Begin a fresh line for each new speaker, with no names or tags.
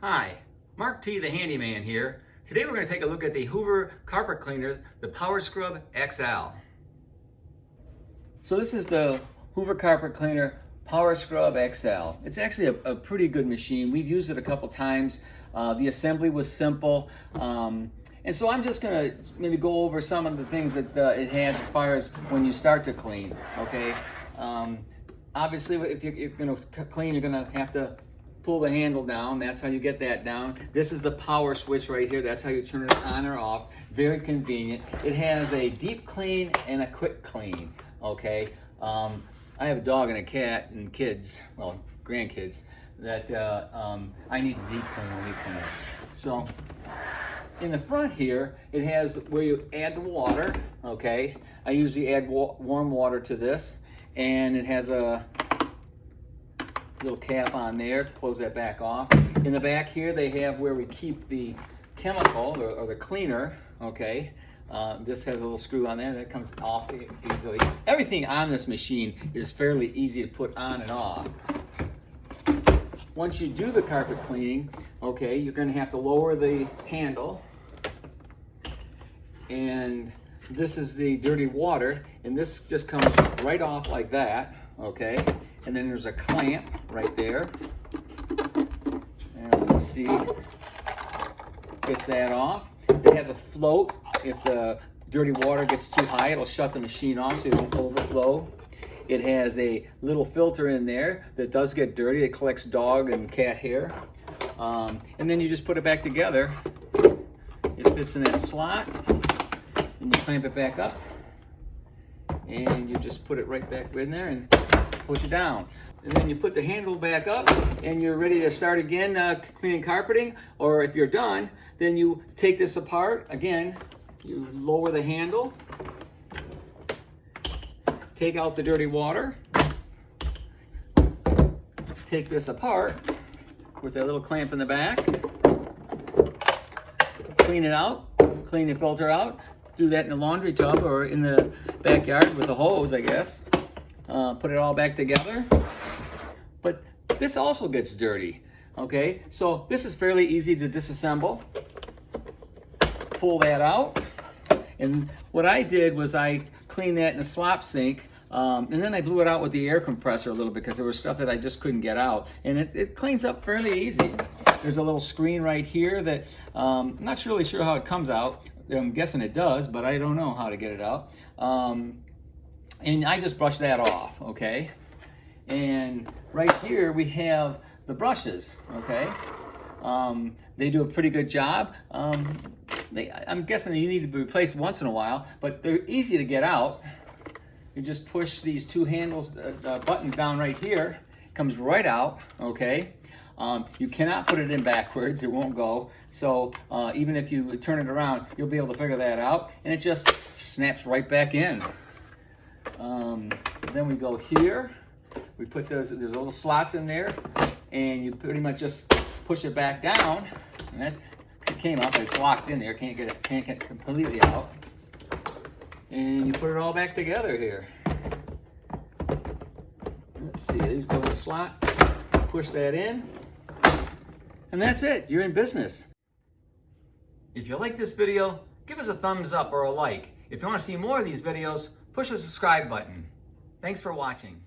Hi, Mark T. the Handyman here. Today we're going to take a look at the Hoover carpet cleaner, the Power Scrub XL. So this is the Hoover carpet cleaner Power Scrub XL. It's actually a pretty good machine. We've used it a couple times. The assembly was simple. And so I'm just going to maybe go over some of the things that it has as far as when you start to clean, okay? Obviously, if you're going to clean, you're going to have to pull the handle down. That's how you get that down. This is the power switch right here. That's how you turn it on or off. Very convenient. It has a deep clean and a quick clean, okay? I have a dog and a cat and kids, well, grandkids, that I need to deep clean when we clean it. So in the front here, it has where you add the water, okay? I usually add warm water to this, and it has a little cap on there. Close that back off. In the back here, they have where we keep the chemical or the cleaner, okay? This has a little screw on there that comes off easily. Everything on this machine is fairly easy to put on and off. Once you do the carpet cleaning, okay, you're going to have to lower the handle, and this is the dirty water, and this just comes right off like that, okay? And then there's a clamp right there. And let's see, gets that off. It has a float. If the dirty water gets too high, it'll shut the machine off so it won't overflow. It has a little filter in there that does get dirty. It collects dog and cat hair. And then you just put it back together. It fits in that slot, and you clamp it back up, and you just put it right back in there and push it down. And then you put the handle back up and you're ready to start again cleaning carpeting. Or if you're done, then you take this apart. Again, you lower the handle, take out the dirty water, take this apart with that little clamp in the back, clean it out, clean the filter out. Do that in the laundry tub or in the backyard with a hose, I guess. Put it all back together. But this also gets dirty, okay? So this is fairly easy to disassemble. Pull that out. And what I did was I cleaned that in a slop sink, and then I blew it out with the air compressor a little bit because there was stuff that I just couldn't get out. And it cleans up fairly easy. There's a little screen right here that I'm not really sure how it comes out. I'm guessing it does, but I don't know how to get it out. And I just brush that off, okay? And right here we have the brushes, okay? They do a pretty good job. I'm guessing you need to be replaced once in a while, but they're easy to get out. You just push these two handles, buttons down right here. It comes right out, okay? You cannot put it in backwards, it won't go. So even if you turn it around, you'll be able to figure that out. And it just snaps right back in. Then we go here. We put there's little slots in there, and you pretty much just push it back down, and that came up. It's locked in there. Can't get it completely out. And you put it all back together here. Let's see. These go in the slot. Push that in, and that's it. You're in business. If you like this video, give us a thumbs up or a like. If you want to see more of these videos, push the subscribe button. Thanks for watching.